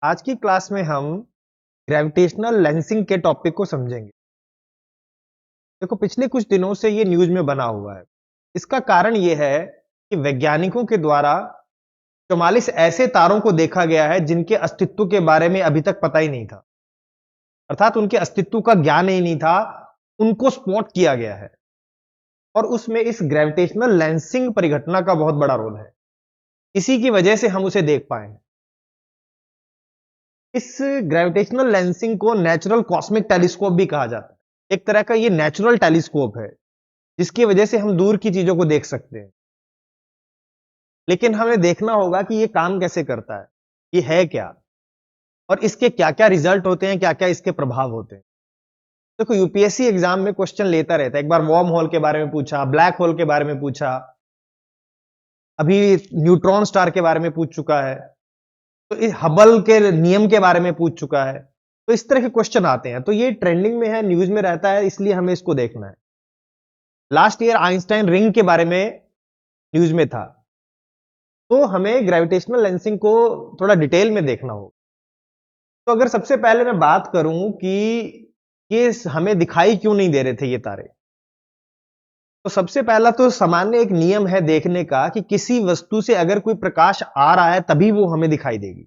आज की क्लास में हम ग्रेविटेशनल लेंसिंग के टॉपिक को समझेंगे। देखो, पिछले कुछ दिनों से ये न्यूज में बना हुआ है। इसका कारण ये है कि वैज्ञानिकों के द्वारा 44 ऐसे तारों को देखा गया है जिनके अस्तित्व के बारे में अभी तक पता ही नहीं था, अर्थात उनके अस्तित्व का ज्ञान ही नहीं था। उनको स्पॉट किया गया है और उसमें इस ग्रेविटेशनल लेंसिंग परिघटना का बहुत बड़ा रोल है। इसी की वजह से हम उसे देख पाए हैं। इस ग्रेविटेशनल लेंसिंग को नेचुरल कॉस्मिक टेलीस्कोप भी कहा जाता है। एक तरह का ये नेचुरल टेलीस्कोप है जिसकी वजह से हम दूर की चीजों को देख सकते हैं। लेकिन हमें देखना होगा कि ये काम कैसे करता है, ये है क्या और इसके क्या क्या रिजल्ट होते हैं, क्या क्या इसके प्रभाव होते हैं। देखो, यूपीएससी एग्जाम में क्वेश्चन लेता रहता है। एक बार वॉर्म होल के बारे में पूछा, ब्लैक होल के बारे में पूछा, अभी न्यूट्रॉन स्टार के बारे में पूछ चुका है, तो इस हबल के नियम के बारे में पूछ चुका है। तो इस तरह के क्वेश्चन आते हैं, तो ये ट्रेंडिंग में है, न्यूज में रहता है, इसलिए हमें इसको देखना है। लास्ट ईयर आइंस्टाइन रिंग के बारे में न्यूज में था, तो हमें ग्रेविटेशनल लेंसिंग को थोड़ा डिटेल में देखना होगा। तो अगर सबसे पहले मैं बात करूं कि ये हमें दिखाई क्यों नहीं दे रहे थे ये तारे, तो सबसे पहला तो सामान्य एक नियम है देखने का कि किसी वस्तु से अगर कोई प्रकाश आ रहा है तभी वो हमें दिखाई देगी।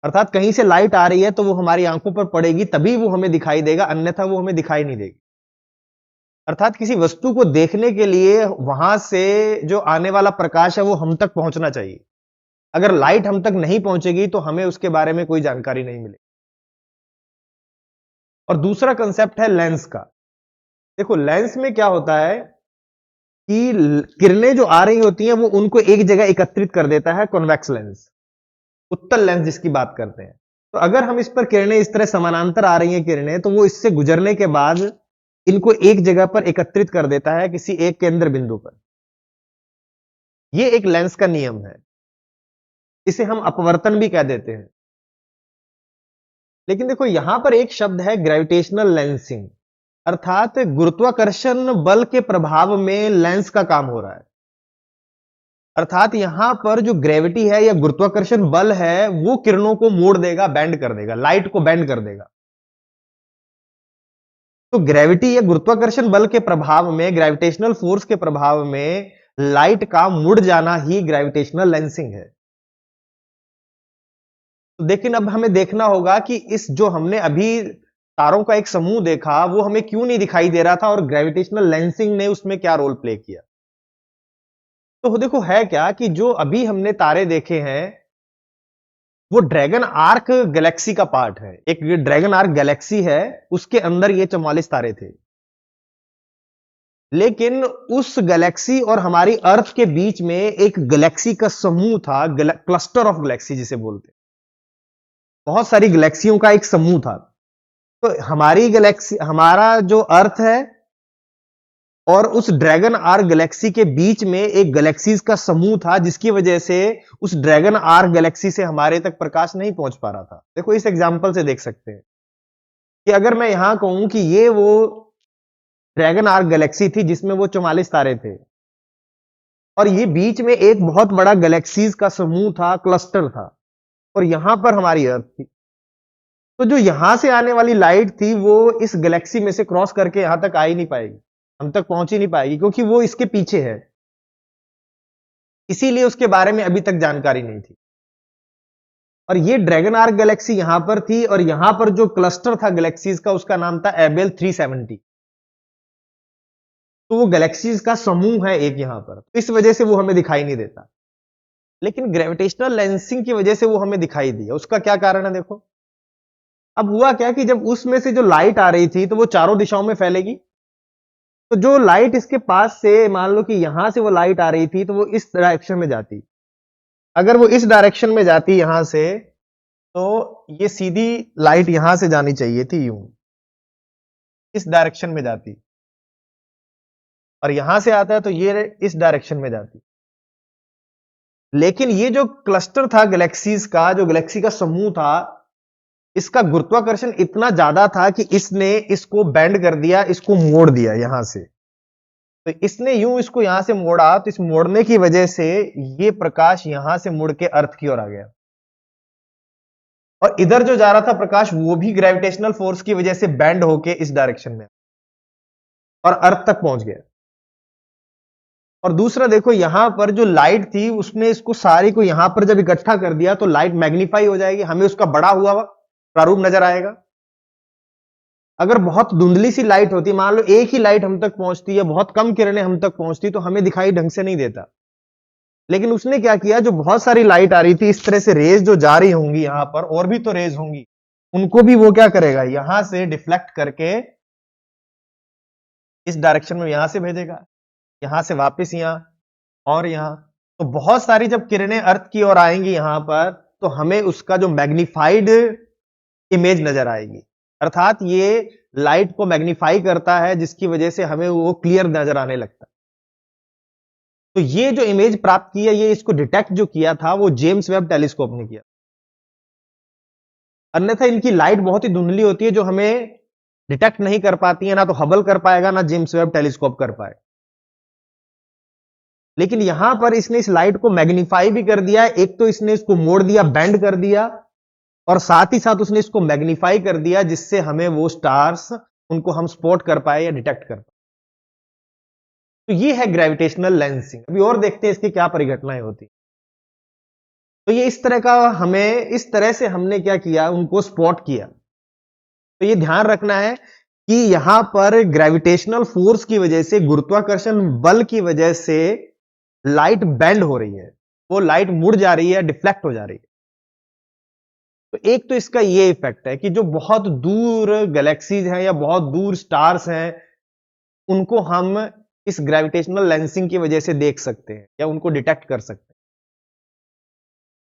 अर्थात कहीं से लाइट आ रही है तो वो हमारी आंखों पर पड़ेगी तभी वो हमें दिखाई देगा, अन्यथा वो हमें दिखाई नहीं देगी। अर्थात किसी वस्तु को देखने के लिए वहां से जो आने वाला प्रकाश है वो हम तक पहुंचना चाहिए। अगर लाइट हम तक नहीं पहुंचेगी तो हमें उसके बारे में कोई जानकारी नहीं मिलेगी। और दूसरा कंसेप्ट है लेंस का। देखो, लेंस में क्या होता है कि किरणें जो आ रही होती हैं वो उनको एक जगह एकत्रित कर देता है, कॉन्वेक्स लेंस, उत्तल लेंस जिसकी बात करते हैं। तो अगर हम इस पर किरणें इस तरह समानांतर आ रही हैं किरणें, तो वो इससे गुजरने के बाद इनको एक जगह पर एकत्रित कर देता है किसी एक केंद्र बिंदु पर। ये एक लेंस का नियम है, इसे हम अपवर्तन भी कह देते हैं। लेकिन देखो, यहां पर एक शब्द है ग्रेविटेशनल लेंसिंग, अर्थात गुरुत्वाकर्षण बल के प्रभाव में लेंस का काम हो रहा है। अर्थात यहां पर जो ग्रेविटी है या गुरुत्वाकर्षण बल है वो किरणों को मोड़ देगा, बेंड कर देगा, लाइट को बेंड कर देगा। तो ग्रेविटी या गुरुत्वाकर्षण बल के प्रभाव में, ग्रेविटेशनल फोर्स के प्रभाव में लाइट का मुड़ जाना ही ग्रेविटेशनल लेंसिंग है। तो लेकिन अब हमें देखना होगा कि इस जो हमने अभी तारों का एक समूह देखा वो हमें क्यों नहीं दिखाई दे रहा था और ग्रेविटेशनल लेंसिंग ने उसमें क्या रोल प्ले किया। तो देखो, है क्या कि जो अभी हमने तारे देखे हैं वो ड्रैगन आर्क गैलेक्सी का पार्ट है। एक ड्रैगन आर्क गैलेक्सी है, उसके अंदर ये 44 तारे थे। लेकिन उस गैलेक्सी और हमारी अर्थ के बीच में एक गैलेक्सी का समूह था, क्लस्टर ऑफ गैलेक्सी जिसे बोलते हैं। बहुत सारी गैलेक्सियों का एक समूह था। तो हमारी गैलेक्सी, हमारा जो अर्थ है और उस ड्रैगन आर्क गैलेक्सी के बीच में एक गैलेक्सीज का समूह था, जिसकी वजह से उस ड्रैगन आर्क गैलेक्सी से हमारे तक प्रकाश नहीं पहुंच पा रहा था। देखो, इस एग्जांपल से देख सकते हैं कि अगर मैं यहां कहूं कि ये वो ड्रैगन आर्क गैलेक्सी थी जिसमें वो 44 तारे थे और ये बीच में एक बहुत बड़ा गैलेक्सीज का समूह था, क्लस्टर था, और यहां पर हमारी अर्थ थी। तो जो यहां से आने वाली लाइट थी वो इस गैलेक्सी में से क्रॉस करके यहां तक आ ही नहीं पाएगी, हम तक पहुंच ही नहीं पाएगी, क्योंकि वो इसके पीछे है। इसीलिए उसके बारे में अभी तक जानकारी नहीं थी। और ये ड्रैगन आर्क गैलेक्सी यहां पर थी और यहां पर जो क्लस्टर था गैलेक्सीज का उसका नाम था एबेल 370। तो वो गैलेक्सीज का समूह है एक यहां पर, इस वजह से वो हमें दिखाई नहीं देता। लेकिन ग्रेविटेशनल लेंसिंग की वजह से वो हमें दिखाई दिया। उसका क्या कारण है? देखो, अब हुआ क्या कि जब उसमें से जो लाइट आ रही थी तो वो चारों दिशाओं में फैलेगी। तो जो लाइट इसके पास से, मान लो कि यहां से वो लाइट आ रही थी तो वो इस डायरेक्शन में जाती। अगर वो इस डायरेक्शन में जाती यहां से, तो ये सीधी लाइट यहां से जानी चाहिए थी, यूं इस डायरेक्शन में जाती, और यहां से आता है तो ये इस डायरेक्शन में जाती। लेकिन ये जो क्लस्टर था गैलेक्सीज का, जो गैलेक्सी का समूह था, इसका गुरुत्वाकर्षण इतना ज्यादा था कि इसने इसको बेंड कर दिया, इसको मोड़ दिया यहां से। तो इसने यूं इसको यहां से मोड़ा, तो इस मोड़ने की वजह से ये प्रकाश यहां से मुड़ के अर्थ की ओर आ गया। और इधर जो जा रहा था प्रकाश वो भी ग्रेविटेशनल फोर्स की वजह से बेंड होके इस डायरेक्शन में और अर्थ तक पहुंच गया। और दूसरा देखो यहां पर जो लाइट थी उसने इसको सारी को यहां पर जब इकट्ठा कर दिया तो लाइट मैग्नीफाई हो जाएगी, हमें उसका बड़ा हुआ प्रारूप नजर आएगा। अगर बहुत धुंधली सी लाइट होती, मान लो एक ही लाइट हम तक पहुंचती है, बहुत कम किरणें हम तक पहुंचती, तो हमें दिखाई ढंग से नहीं देता। लेकिन उसने क्या किया, जो बहुत सारी लाइट आ रही थी इस तरह से रेज जो जा रही होंगी यहां पर और भी तो रेज होंगी, उनको भी वो क्या करेगा, यहां से डिफ्लेक्ट करके इस डायरेक्शन में यहां से भेजेगा, यहां से वापस यहां और यहां। तो बहुत सारी जब किरणें अर्थ की ओर आएंगी यहां पर, तो हमें उसका जो मैग्नीफाइड इमेज नजर आएगी। अर्थात ये लाइट को मैग्नीफाई करता है जिसकी वजह से हमें वो क्लियर नजर आने लगता है। तो ये जो इमेज प्राप्त की है, ये इसको डिटेक्ट जो किया था वो जेम्स वेब टेलीस्कोप ने किया। अन्यथा इनकी लाइट बहुत ही धुंधली होती है जो हमें डिटेक्ट नहीं कर पाती है, ना तो हबल कर पाएगा ना जेम्स वेब टेलीस्कोप कर पाएगा। लेकिन यहां पर इसने इस लाइट को मैग्नीफाई भी कर दिया, एक तो इसने इसको मोड़ दिया, बेंड कर दिया, और साथ ही साथ उसने इसको मैग्नीफाई कर दिया जिससे हमें वो स्टार्स उनको हम स्पॉट कर पाए या डिटेक्ट कर पाए। तो ये है ग्रेविटेशनल लेंसिंग। अभी और देखते हैं इसकी क्या परिघटनाएं होती। तो ये इस तरह का, हमें इस तरह से हमने क्या किया, उनको स्पॉट किया। तो ये ध्यान रखना है कि यहां पर ग्रेविटेशनल फोर्स की वजह से, गुरुत्वाकर्षण बल की वजह से लाइट बेंड हो रही है, वो लाइट मुड़ जा रही है, डिफ्लेक्ट हो जा रही है। तो एक तो इसका ये इफेक्ट है कि जो बहुत दूर गैलेक्सीज हैं या बहुत दूर स्टार्स हैं, उनको हम इस ग्रेविटेशनल लेंसिंग की वजह से देख सकते हैं या उनको डिटेक्ट कर सकते हैं।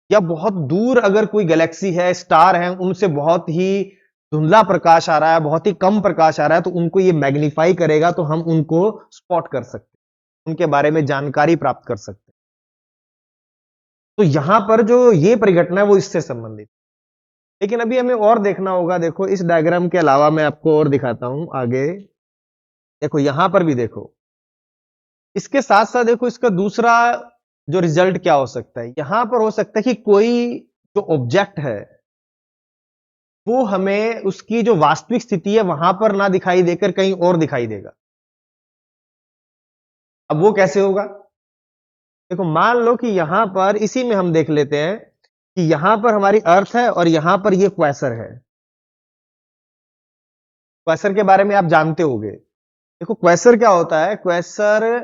या बहुत दूर अगर कोई गैलेक्सी है, स्टार है, उनसे बहुत ही धुंधला प्रकाश आ रहा है, बहुत ही कम प्रकाश आ रहा है, तो उनको ये मैग्नीफाई करेगा, तो हम उनको स्पॉट कर सकते हैं, उनके बारे में जानकारी प्राप्त कर सकते हैं। तो यहां पर जो ये परिघटना है वो इससे संबंधित। लेकिन अभी हमें और देखना होगा। देखो इस डायग्राम के अलावा मैं आपको और दिखाता हूं आगे। देखो यहां पर भी देखो, इसके साथ साथ देखो इसका दूसरा जो रिजल्ट क्या हो सकता है। यहां पर हो सकता है कि कोई जो ऑब्जेक्ट है वो हमें उसकी जो वास्तविक स्थिति है वहां पर ना दिखाई देकर कहीं और दिखाई देगा। अब वो कैसे होगा? देखो मान लो कि यहां पर इसी में हम देख लेते हैं कि यहां पर हमारी अर्थ है और यहां पर ये क्वेसर है। क्वेसर के बारे में आप जानते होंगे। देखो क्वेसर क्या होता है, क्वेसर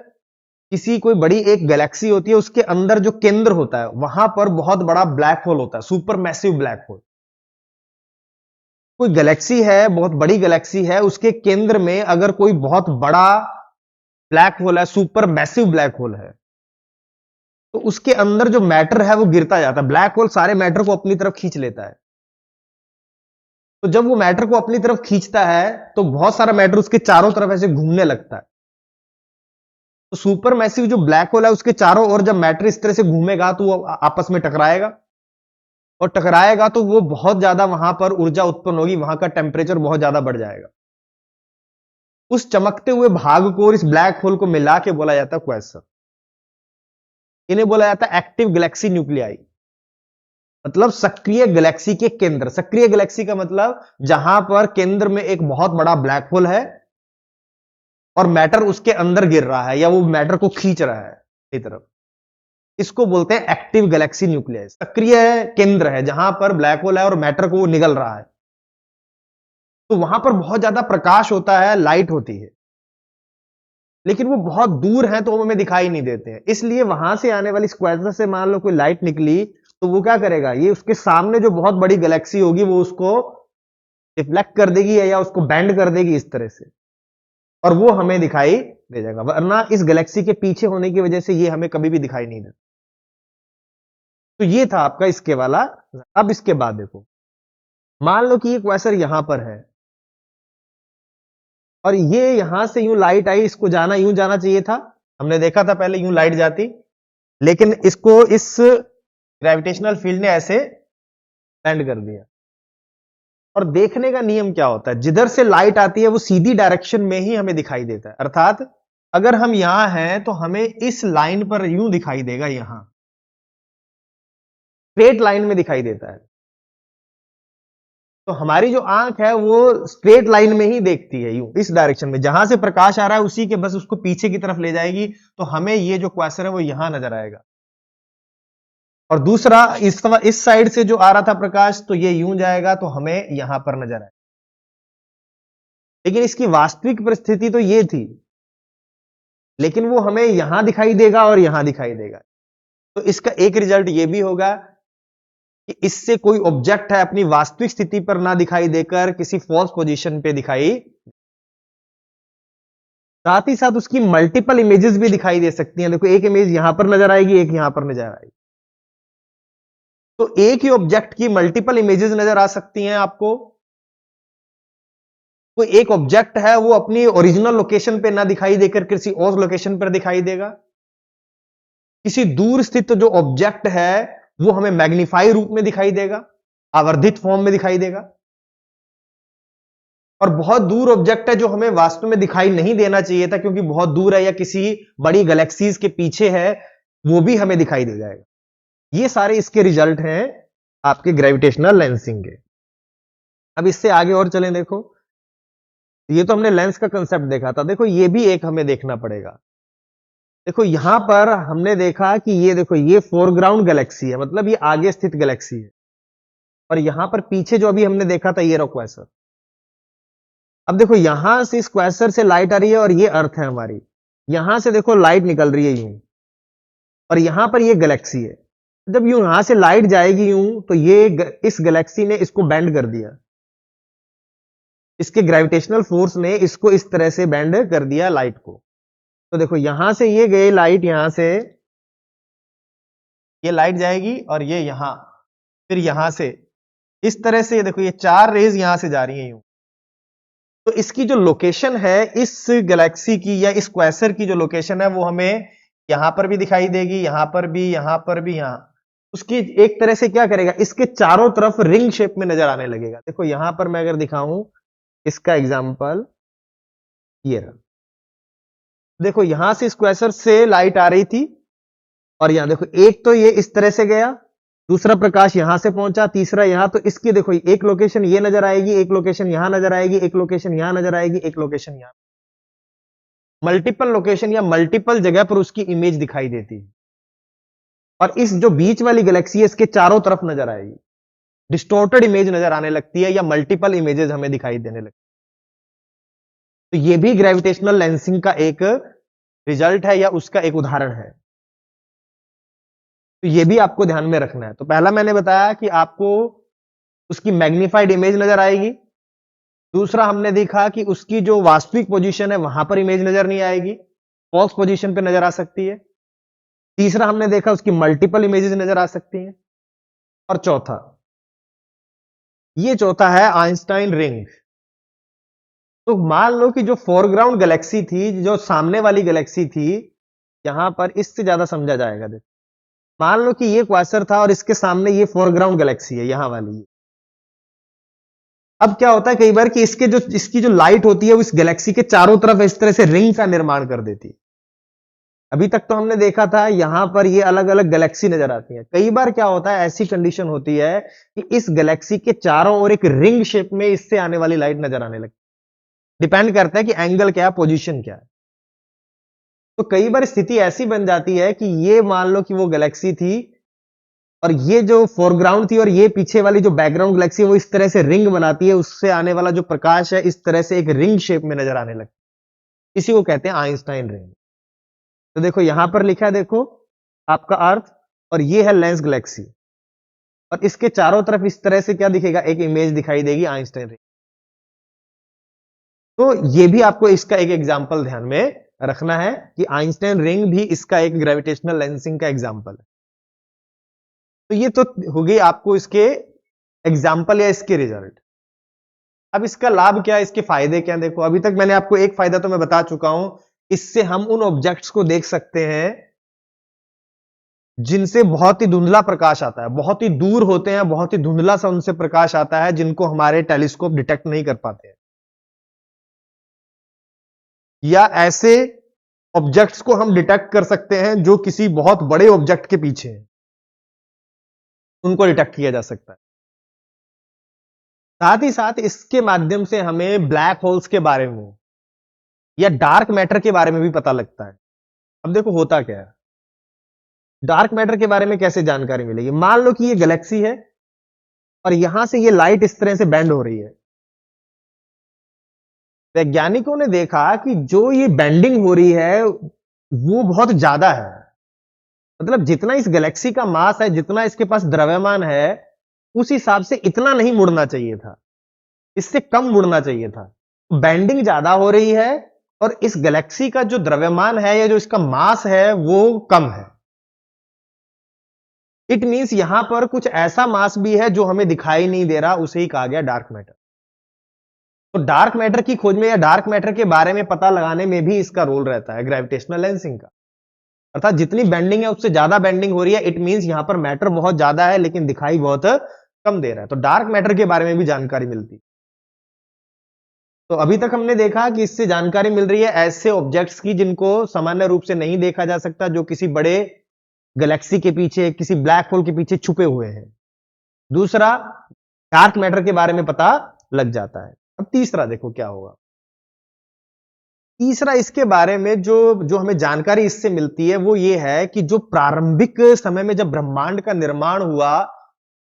किसी कोई बड़ी एक गैलेक्सी होती है, उसके अंदर जो केंद्र होता है वहां पर बहुत बड़ा ब्लैक होल होता है, सुपर मैसिव ब्लैक होल। कोई गैलेक्सी है, बहुत बड़ी गैलेक्सी है, उसके केंद्र में अगर कोई बहुत बड़ा ब्लैक होल है, सुपर मैसिव ब्लैक होल है, तो उसके अंदर जो मैटर है वो गिरता जाता है। ब्लैक होल सारे मैटर को अपनी तरफ खींच लेता है। तो जब वो मैटर को अपनी तरफ खींचता है तो बहुत सारा मैटर उसके चारों तरफ ऐसे घूमने लगता है। तो सुपर मैसिव जो ब्लैक होल है उसके चारों ओर जब मैटर इस तरह से घूमेगा तो वो आपस में टकराएगा, और टकराएगा तो वो बहुत ज्यादा वहां पर ऊर्जा उत्पन्न होगी, वहां का टेम्परेचर बहुत ज्यादा बढ़ जाएगा। उस चमकते हुए भाग को और इस ब्लैक होल को मिला के बोला जाता है क्वेसर। इन्हें बोला जाता है एक्टिव गैलेक्सी न्यूक्लियाई, मतलब सक्रिय गैलेक्सी के केंद्र। सक्रिय गैलेक्सी का मतलब जहां पर केंद्र में एक बहुत बड़ा ब्लैक होल है और मैटर उसके अंदर गिर रहा है या वो मैटर को खींच रहा है अपनी तरफ, इसको बोलते हैं एक्टिव गैलेक्सी न्यूक्लियस। सक्रिय केंद्र है जहां पर ब्लैक होल है और मैटर को वो निगल रहा है। तो वहां पर बहुत ज्यादा प्रकाश होता है, लाइट होती है, लेकिन वो बहुत दूर है तो वो हमें दिखाई नहीं देते हैं। इसलिए वहां से आने वाली क्वेसर से मान लो कोई लाइट निकली तो वो क्या करेगा, ये उसके सामने जो बहुत बड़ी गैलेक्सी होगी वो उसको रिफ्लेक्ट कर देगी या उसको बैंड कर देगी इस तरह से, और वो हमें दिखाई दे जाएगा। वरना इस गैलेक्सी के पीछे होने की वजह से ये हमें कभी भी दिखाई नहीं देता। तो ये था आपका इसके वाला। अब इसके बाद देखो, मान लो कि ये क्वेसर यहां पर है और ये यहां से यूं लाइट आई, इसको जाना यूं जाना चाहिए था, हमने देखा था पहले यूं लाइट जाती, लेकिन इसको इस ग्रेविटेशनल फील्ड ने ऐसे बैंड कर दिया। और देखने का नियम क्या होता है, जिधर से लाइट आती है वो सीधी डायरेक्शन में ही हमें दिखाई देता है। अर्थात अगर हम यहां हैं तो हमें इस लाइन पर यूं दिखाई देगा, यहां स्ट्रेट लाइन में दिखाई देता है। तो हमारी जो आंख है वो स्ट्रेट लाइन में ही देखती है, यूं इस डायरेक्शन में, जहां से प्रकाश आ रहा है उसी के बस उसको पीछे की तरफ ले जाएगी, तो हमें ये जो क्वेश्चन है वो यहां नजर आएगा। और दूसरा इस साइड से जो आ रहा था प्रकाश, तो ये यूं जाएगा तो हमें यहां पर नजर आएगा। लेकिन इसकी वास्तविक परिस्थिति तो ये थी, लेकिन वो हमें यहां दिखाई देगा और यहां दिखाई देगा। तो इसका एक रिजल्ट ये भी होगा कि इससे कोई ऑब्जेक्ट है अपनी वास्तविक स्थिति पर ना दिखाई देकर किसी फॉल्स पोजीशन पे दिखाई, साथ ही साथ उसकी मल्टीपल इमेजेस भी दिखाई दे सकती हैं। देखो एक इमेज यहां पर नजर आएगी, एक यहां पर नजर आएगी, तो एक ही ऑब्जेक्ट की मल्टीपल इमेजेस नजर आ सकती हैं आपको। कोई एक ऑब्जेक्ट है वो अपनी ओरिजिनल लोकेशन पे ना दिखाई देकर किसी और लोकेशन पर दिखाई देगा। किसी दूर स्थित जो ऑब्जेक्ट है वो हमें मैग्नीफाई रूप में दिखाई देगा, आवर्धित फॉर्म में दिखाई देगा। और बहुत दूर ऑब्जेक्ट है जो हमें वास्तव में दिखाई नहीं देना चाहिए था क्योंकि बहुत दूर है या किसी बड़ी गैलेक्सीज के पीछे है, वो भी हमें दिखाई दे जाएगा। ये सारे इसके रिजल्ट हैं आपके ग्रेविटेशनल लेंसिंग के। अब इससे आगे और चलें, देखो ये तो हमने लेंस का कंसेप्ट देखा था, देखो ये भी एक हमें देखना पड़ेगा। देखो यहां पर हमने देखा कि ये देखो ये फोरग्राउंड गैलेक्सी है, मतलब ये आगे स्थित गैलेक्सी है, और यहां पर पीछे जो अभी हमने देखा था ये क्वेसर। अब देखो यहां से इस क्वेसर से लाइट आ रही है और ये अर्थ है हमारी, यहां से देखो लाइट निकल रही है यूं, और यहां पर ये गैलेक्सी है। जब यूं यहां से लाइट जाएगी यूं, तो ये इस गैलेक्सी ने इसको बेंड कर दिया, इसके ग्रेविटेशनल फोर्स ने इसको इस तरह से बेंड कर दिया लाइट को। तो देखो यहां से ये गई लाइट, यहां से ये लाइट जाएगी और ये यहां, फिर यहां से इस तरह से देखो ये चार रेज यहां से जा रही हैं यूं। तो इसकी जो लोकेशन है इस गैलेक्सी की या इस क्वेसर की जो लोकेशन है वो हमें यहां पर भी दिखाई देगी, यहां पर भी, यहां पर भी, यहां। उसकी एक तरह से क्या करेगा, इसके चारों तरफ रिंग शेप में नजर आने लगेगा। देखो यहां पर मैं अगर दिखाऊं इसका एग्जाम्पल, ये रहा। देखो यहां से इस क्वेसर से लाइट आ रही थी और यहां देखो एक तो ये इस तरह से गया, दूसरा प्रकाश यहां से पहुंचा, तीसरा यहां। तो इसकी देखो एक लोकेशन ये नजर आएगी, एक लोकेशन यहां नजर आएगी, एक लोकेशन यहां नजर आएगी, एक लोकेशन यहां। मल्टीपल लोकेशन या मल्टीपल जगह पर उसकी इमेज दिखाई देती है। और इस जो बीच वाली गैलेक्सी है इसके चारों तरफ नजर आएगी, डिस्टोर्टेड इमेज नजर आने लगती है या मल्टीपल इमेजेस हमें दिखाई देने लगती है। तो ये भी ग्रेविटेशनल लेंसिंग का एक रिजल्ट है या उसका एक उदाहरण है। तो ये भी आपको ध्यान में रखना है। तो पहला मैंने बताया कि आपको उसकी मैग्नीफाइड इमेज नजर आएगी, दूसरा हमने देखा कि उसकी जो वास्तविक पोजीशन है वहां पर इमेज नजर नहीं आएगी, फॉल्स पोजीशन पे नजर आ सकती है। तीसरा हमने देखा उसकी मल्टीपल इमेजेस नजर आ सकती हैं। और चौथा, ये चौथा है आइंस्टाइन रिंग। तो मान लो कि जो फोरग्राउंड गैलेक्सी थी, जो सामने वाली गैलेक्सी थी, यहां पर इससे ज्यादा समझा जाएगा। देखो मान लो कि ये क्वेसर था और इसके सामने ये फोरग्राउंड गैलेक्सी है, यहां वाली। अब क्या होता है कई बार कि इसकी जो लाइट होती है वो इस गैलेक्सी के चारों तरफ इस तरह से रिंग का निर्माण कर देती है। अभी तक तो हमने देखा था यहां पर ये अलग अलग गैलेक्सी नजर आती है। कई बार क्या होता है, ऐसी कंडीशन होती है कि इस गैलेक्सी के चारों ओर एक रिंग शेप में इससे आने वाली लाइट नजर आने लगती है। डिपेंड करता है कि एंगल क्या है, पोजीशन क्या है। तो कई बार स्थिति ऐसी बन जाती है कि ये मान लो कि वो गैलेक्सी थी और ये जो फोरग्राउंड थी और ये पीछे वाली जो बैकग्राउंड गैलेक्सी है वो इस तरह से रिंग बनाती है, उससे आने वाला जो प्रकाश है इस तरह से एक रिंग शेप में नजर आने लगता है। इसी को कहते हैं आइंस्टाइन रिंग। तो देखो यहां पर लिखा है, देखो आपका अर्थ, और ये है लेंस गैलेक्सी, और इसके चारों तरफ इस तरह से क्या दिखेगा, एक इमेज दिखाई देगी आइंस्टाइन रिंग। तो ये भी आपको इसका एक एग्जाम्पल ध्यान में रखना है कि आइंस्टाइन रिंग भी इसका एक ग्रेविटेशनल लेंसिंग का एग्जाम्पल है। तो ये तो हो गई आपको इसके एग्जाम्पल या इसके रिजल्ट। अब इसका लाभ क्या है, इसके फायदे क्या है। देखो अभी तक मैंने आपको एक फायदा तो मैं बता चुका हूं, इससे हम उन ऑब्जेक्ट्स को देख सकते हैं जिनसे बहुत ही धुंधला प्रकाश आता है, बहुत ही दूर होते हैं, बहुत ही धुंधला सा उनसे प्रकाश आता है, जिनको हमारे टेलीस्कोप डिटेक्ट नहीं कर पाते हैं। या ऐसे ऑब्जेक्ट्स को हम डिटेक्ट कर सकते हैं जो किसी बहुत बड़े ऑब्जेक्ट के पीछे हैं, उनको डिटेक्ट किया जा सकता है। साथ ही साथ इसके माध्यम से हमें ब्लैक होल्स के बारे में या डार्क मैटर के बारे में भी पता लगता है। अब देखो होता क्या है, डार्क मैटर के बारे में कैसे जानकारी मिलेगी। मान लो कि ये गैलेक्सी है और यहां से ये लाइट इस तरह से बेंड हो रही है। वैज्ञानिकों ने देखा कि जो ये बेंडिंग हो रही है वो बहुत ज्यादा है। मतलब जितना इस गैलेक्सी का मास है, जितना इसके पास द्रव्यमान है, उस हिसाब से इतना नहीं मुड़ना चाहिए था, इससे कम मुड़ना चाहिए था। बेंडिंग ज्यादा हो रही है और इस गैलेक्सी का जो द्रव्यमान है या जो इसका मास है वो कम है। इट मींस यहां पर कुछ ऐसा मास भी है जो हमें दिखाई नहीं दे रहा, उसे ही कहा गया डार्क मैटर। तो डार्क मैटर की खोज में या डार्क मैटर के बारे में पता लगाने में भी इसका रोल रहता है ग्रेविटेशनल लेंसिंग का। अर्थात जितनी बेंडिंग है उससे ज्यादा बेंडिंग हो रही है, इट मींस यहां पर मैटर बहुत ज्यादा है लेकिन दिखाई बहुत कम दे रहा है। तो डार्क मैटर के बारे में भी जानकारी मिलती है। तो अभी तक हमने देखा कि इससे जानकारी मिल रही है ऐसे ऑब्जेक्ट्स की जिनको सामान्य रूप से नहीं देखा जा सकता, जो किसी बड़े गैलेक्सी के पीछे, किसी ब्लैक होल के पीछे छुपे हुए हैं। दूसरा, डार्क मैटर के बारे में पता लग जाता है। अब तीसरा देखो क्या होगा। तीसरा इसके बारे में जो जो हमें जानकारी इससे मिलती है वो ये है कि जो प्रारंभिक समय में जब ब्रह्मांड का निर्माण हुआ,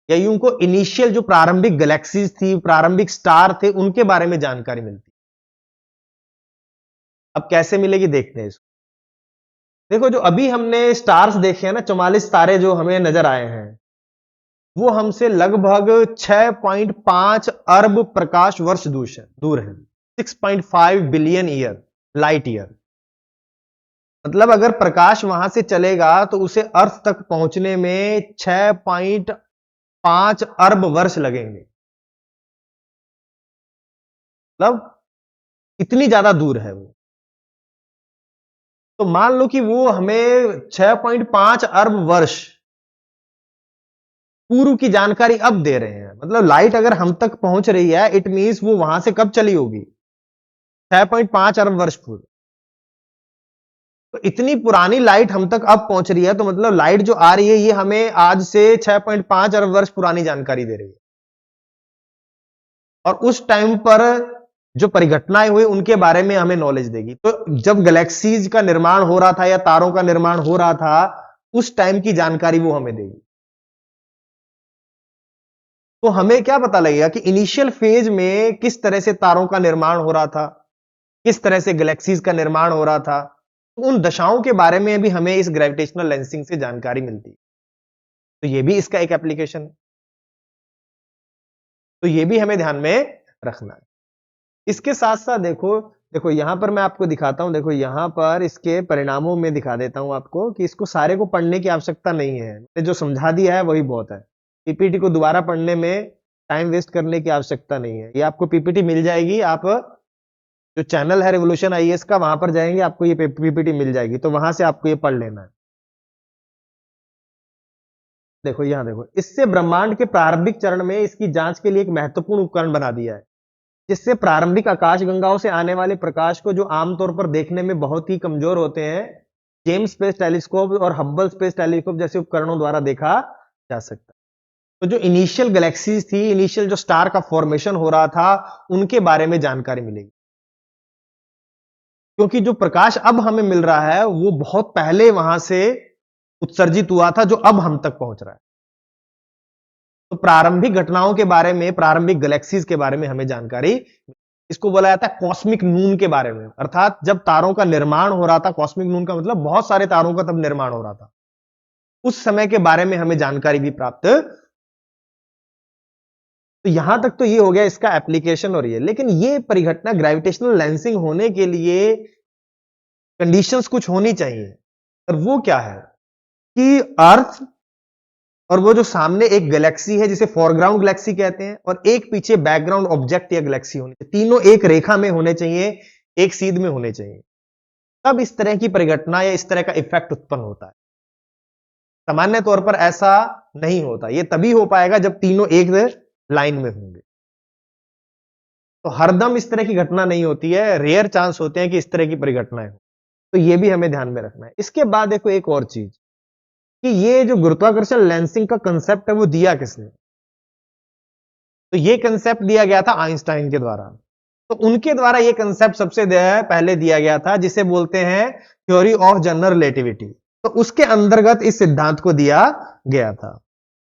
या यूं को इनिशियल जो प्रारंभिक गैलेक्सीज थी, प्रारंभिक स्टार थे, उनके बारे में जानकारी मिलती। अब कैसे मिलेगी देखते हैं इसको। देखो जो अभी हमने स्टार्स देखे हैं ना, 44 तारे जो हमें नजर आए हैं, वो हमसे लगभग 6.5 अरब प्रकाश वर्ष दूर है। 6.5 बिलियन ईयर, लाइट ईयर। मतलब अगर प्रकाश वहां से चलेगा तो उसे अर्थ तक पहुंचने में 6.5 अरब वर्ष लगेंगे। मतलब इतनी ज्यादा दूर है वो। तो मान लो कि वो हमें 6.5 अरब वर्ष पूर्व की जानकारी अब दे रहे हैं। मतलब लाइट अगर हम तक पहुंच रही है, इट मींस वो वहां से कब चली होगी, 6.5 अरब वर्ष पूर्व। तो इतनी पुरानी लाइट हम तक अब पहुंच रही है, तो मतलब लाइट जो आ रही है ये हमें आज से 6.5 अरब वर्ष पुरानी जानकारी दे रही है। और उस टाइम पर जो परिघटनाएं हुई उनके बारे में हमें नॉलेज देगी। तो जब गैलेक्सीज का निर्माण हो रहा था या तारों का निर्माण हो रहा था, उस टाइम की जानकारी वो हमें देगी। तो हमें क्या पता लगेगा कि इनिशियल फेज में किस तरह से तारों का निर्माण हो रहा था, किस तरह से गैलेक्सीज का निर्माण हो रहा था। तो उन दशाओं के बारे में भी हमें इस ग्रेविटेशनल लेंसिंग से जानकारी मिलती है। तो ये भी इसका एक एप्लीकेशन है। तो ये भी हमें ध्यान में रखना है। इसके साथ साथ देखो देखो यहां पर मैं आपको दिखाता हूं। देखो यहां पर इसके परिणामों में दिखा देता हूं आपको कि इसको सारे को पढ़ने की आवश्यकता नहीं है। मैंने जो समझा दिया है वही बहुत है। पीपीटी को दोबारा पढ़ने में टाइम वेस्ट करने की आवश्यकता नहीं है। ये आपको पीपीटी मिल जाएगी। आप जो चैनल है रेवोल्यूशन आईएएस का, वहां पर जाएंगे, आपको ये पीपीटी मिल जाएगी। तो वहां से आपको ये पढ़ लेना है। देखो यहां देखो, इससे ब्रह्मांड के प्रारंभिक चरण में इसकी जांच के लिए एक महत्वपूर्ण उपकरण बना दिया है, जिससे प्रारंभिक आकाशगंगाओं से आने वाले प्रकाश को, जो आमतौर पर देखने में बहुत ही कमजोर होते हैं, जेम्स स्पेस टेलीस्कोप और हब्बल स्पेस टेलीस्कोप जैसे उपकरणों द्वारा देखा जा सकता है। तो जो इनिशियल गैलेक्सीज थी, इनिशियल जो स्टार का फॉर्मेशन हो रहा था, उनके बारे में जानकारी मिलेगी। क्योंकि जो प्रकाश अब हमें मिल रहा है वो बहुत पहले वहां से उत्सर्जित हुआ था, जो अब हम तक पहुंच रहा है। तो प्रारंभिक घटनाओं के बारे में, प्रारंभिक गैलेक्सीज के बारे में हमें जानकारी, इसको बोला जाता है कॉस्मिक नून के बारे में। अर्थात जब तारों का निर्माण हो रहा था, कॉस्मिक नून का मतलब बहुत सारे तारों का तब निर्माण हो रहा था, उस समय के बारे में हमें जानकारी भी प्राप्त। तो यहां तक तो ये हो गया इसका एप्लीकेशन और ये। लेकिन ये परिघटना ग्रेविटेशनल लेंसिंग होने के लिए कंडीशंस कुछ होनी चाहिए, और वो क्या है कि अर्थ और वो जो सामने एक गैलेक्सी है जिसे फोरग्राउंड गैलेक्सी कहते हैं, और एक पीछे बैकग्राउंड ऑब्जेक्ट या गैलेक्सी होनी चाहिए। तीनों एक रेखा में होने चाहिए, एक सीध में होने चाहिए। तब इस तरह की परिघटना या इस तरह का इफेक्ट उत्पन्न होता है। सामान्य तौर पर ऐसा नहीं होता। यह तभी हो पाएगा जब तीनों एक लाइन में होंगे। तो हरदम इस तरह की घटना नहीं होती है, रेयर चांस होते हैं कि इस तरह की परिघटनाएं हो। तो यह भी हमें ध्यान में रखना है। इसके बाद देखो एक और चीज, कि ये जो गुरुत्वाकर्षण लेंसिंग का कंसेप्ट है वो दिया किसने। तो ये कंसेप्ट दिया गया था आइंस्टाइन के द्वारा। तो उनके द्वारा ये कंसेप्ट सबसे पहले दिया गया था, जिसे बोलते हैं थ्योरी ऑफ जनरल रिलेटिविटी। तो उसके अंतर्गत इस सिद्धांत को दिया गया था।